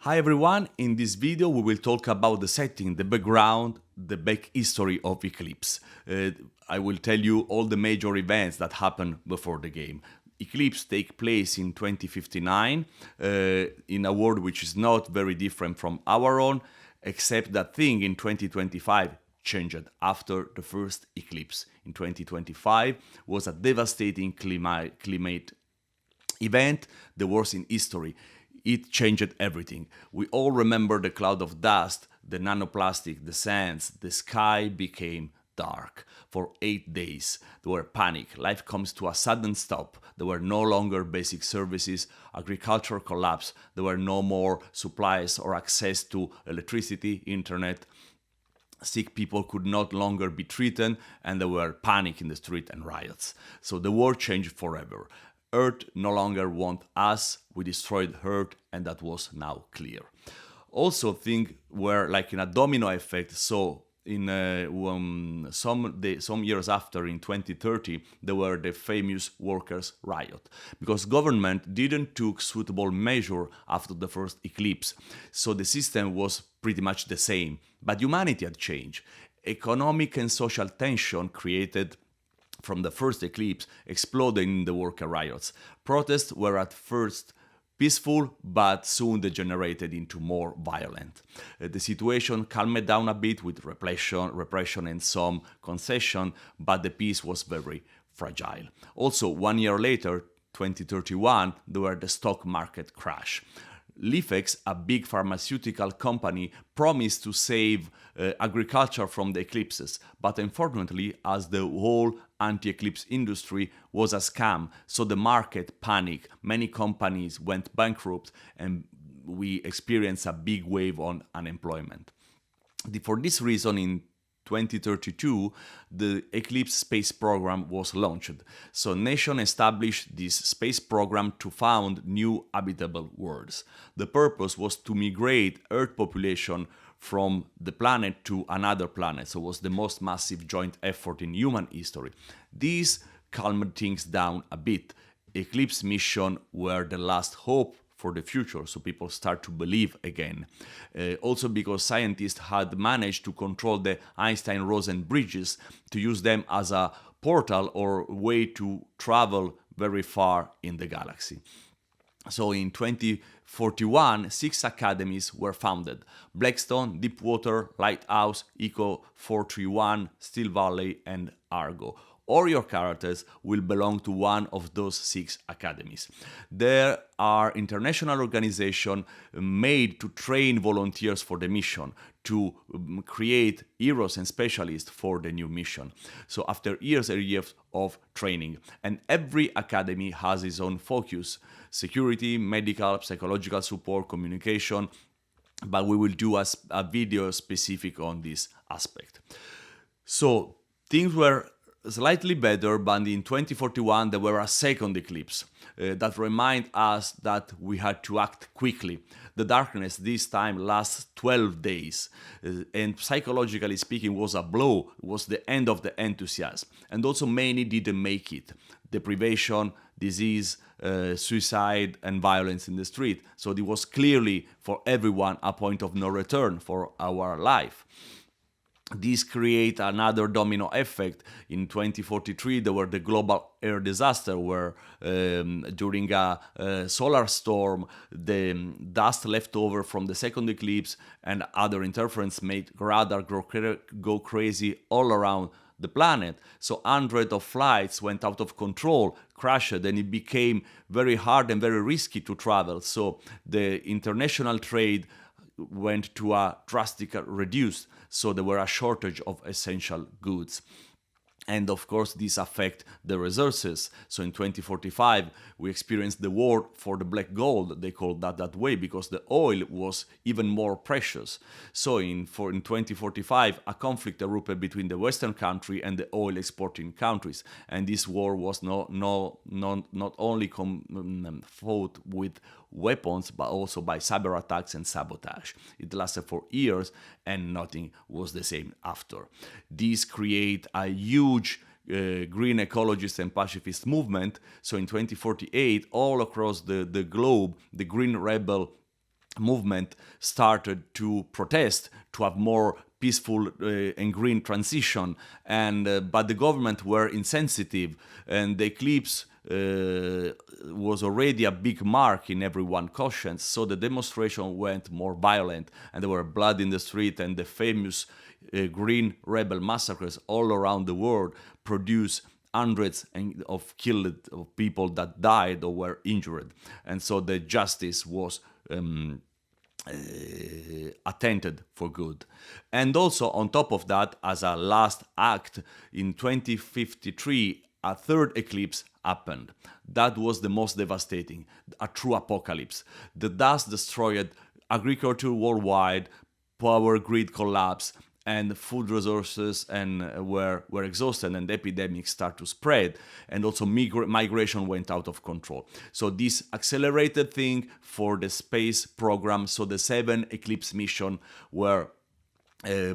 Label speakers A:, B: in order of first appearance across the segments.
A: Hi everyone, in this video we will talk about the setting, the background, the back history of Eclipse. I will tell you all the major events that happened before the game. Eclipse take place in 2059 in a world which is not very different from our own, except that thing in 2025 changed after the first eclipse. In 2025 was a devastating climate event, the worst in history. It changed everything. We all remember the cloud of dust, the nanoplastic, the sands, the sky became dark. For 8 days, there were panic. Life comes to a sudden stop. There were no longer basic services. Agriculture collapsed. There were no more supplies or access to electricity, internet. Sick people could not longer be treated, and there were panic in the street and riots. So the world changed forever. Earth no longer want us, we destroyed Earth, and that was now clear. Also, things were like in a domino effect. So, in some years after, in 2030, there were the famous workers' riot because government didn't took suitable measure after the first eclipse. So the system was pretty much the same, but humanity had changed. Economic and social tension created from the first eclipse exploded in the worker riots. Protests were at first peaceful, but soon degenerated into more violent. The situation calmed down a bit with repression and some concession, but the peace was very fragile. Also, 1 year later, 2031, there were the stock market crash. Lifex, a big pharmaceutical company, promised to save agriculture from the eclipses, but unfortunately, as the whole anti-eclipse industry was a scam, so the market panicked, many companies went bankrupt, and we experienced a big wave on unemployment. For this reason, in 2032, the Eclipse space program was launched. So nation established this space program to found new habitable worlds. The purpose was to migrate Earth population from the planet to another planet. So it was the most massive joint effort in human history. This calmed things down a bit. Eclipse mission were the last hope for the future, so people start to believe again. Also because scientists had managed to control the Einstein-Rosen bridges to use them as a portal or way to travel very far in the galaxy. So in 2041, 6 academies were founded: Blackstone, Deepwater, Lighthouse, Eco 431, Steel Valley, and Argo. All your characters will belong to one of those 6 academies. There are international organizations made to train volunteers for the mission, to create heroes and specialists for the new mission. So after years and years of training, and every academy has its own focus: security, medical, psychological support, communication, but we will do a video specific on this aspect. So things were slightly better, but in 2041 there were a second eclipse that remind us that we had to act quickly. The darkness this time lasts 12 days, and psychologically speaking was a blow. It was the end of the enthusiasm, and also many didn't make it. Deprivation, disease, suicide, and violence in the street. So it was clearly for everyone a point of no return for our life. This create another domino effect. In 2043, there were the global air disaster where during a solar storm, the dust left over from the second eclipse and other interference made radar go crazy all around the planet. So hundreds of flights went out of control, crashed, and it became very hard and very risky to travel. So the international trade went to a drastic reduce, so there were a shortage of essential goods. And of course, this affect the resources. So in 2045, we experienced the war for the black gold. They called that way because the oil was even more precious. So in 2045, a conflict erupted between the Western country and the oil exporting countries. And this war was not only fought with weapons, but also by cyber attacks and sabotage. It lasted for years, and nothing was the same after. This create a huge green ecologist and pacifist movement. So in 2048, all across the globe, the green rebel movement started to protest to have more peaceful and green transition, and but the government were insensitive, and the eclipse was already a big mark in everyone's conscience. So the demonstration went more violent, and there were blood in the street, and the famous green rebel massacres all around the world produced hundreds of killed of people that died or were injured, and so the justice was attended for good. And also on top of that, as a last act, in 2053 a third eclipse happened. That was the most devastating, a true apocalypse. The dust destroyed agriculture worldwide, power grid collapsed, and food resources and were exhausted, and epidemics start to spread, and also migration went out of control. So this accelerated thing for the space program. So the 7 Eclipse mission were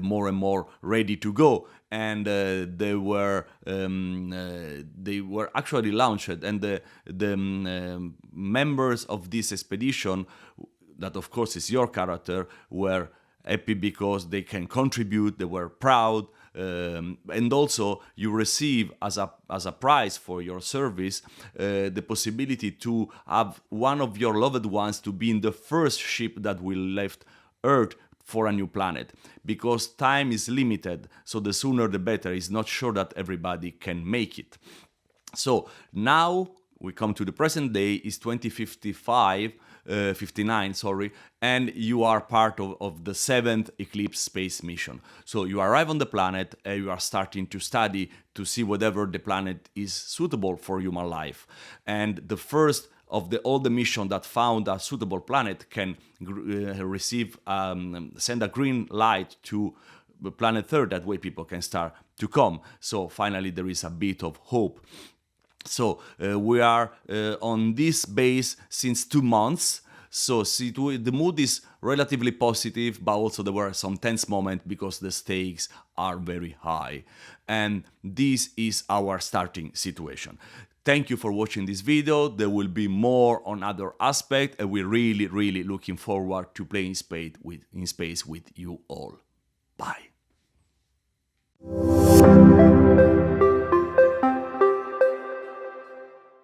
A: more and more ready to go, and they were actually launched, and the members of this expedition, that of course is your character, were happy because they can contribute, they were proud, and also you receive as a prize for your service the possibility to have one of your loved ones to be in the first ship that will left Earth for a new planet, because time is limited, so the sooner the better. It's not sure that everybody can make it. So now we come to the present day, is 59, sorry, and you are part of the 7th Eclipse space mission. So you arrive on the planet, and you are starting to study to see whether the planet is suitable for human life. And the first of all the mission that found a suitable planet can send a green light to planet Earth. That way people can start to come. So finally there is a bit of hope. So we are on this base since 2 months. So the mood is relatively positive, but also there were some tense moments because the stakes are very high. And this is our starting situation. Thank you for watching this video. There will be more on other aspects, and we're really looking forward to playing in space with you all. Bye.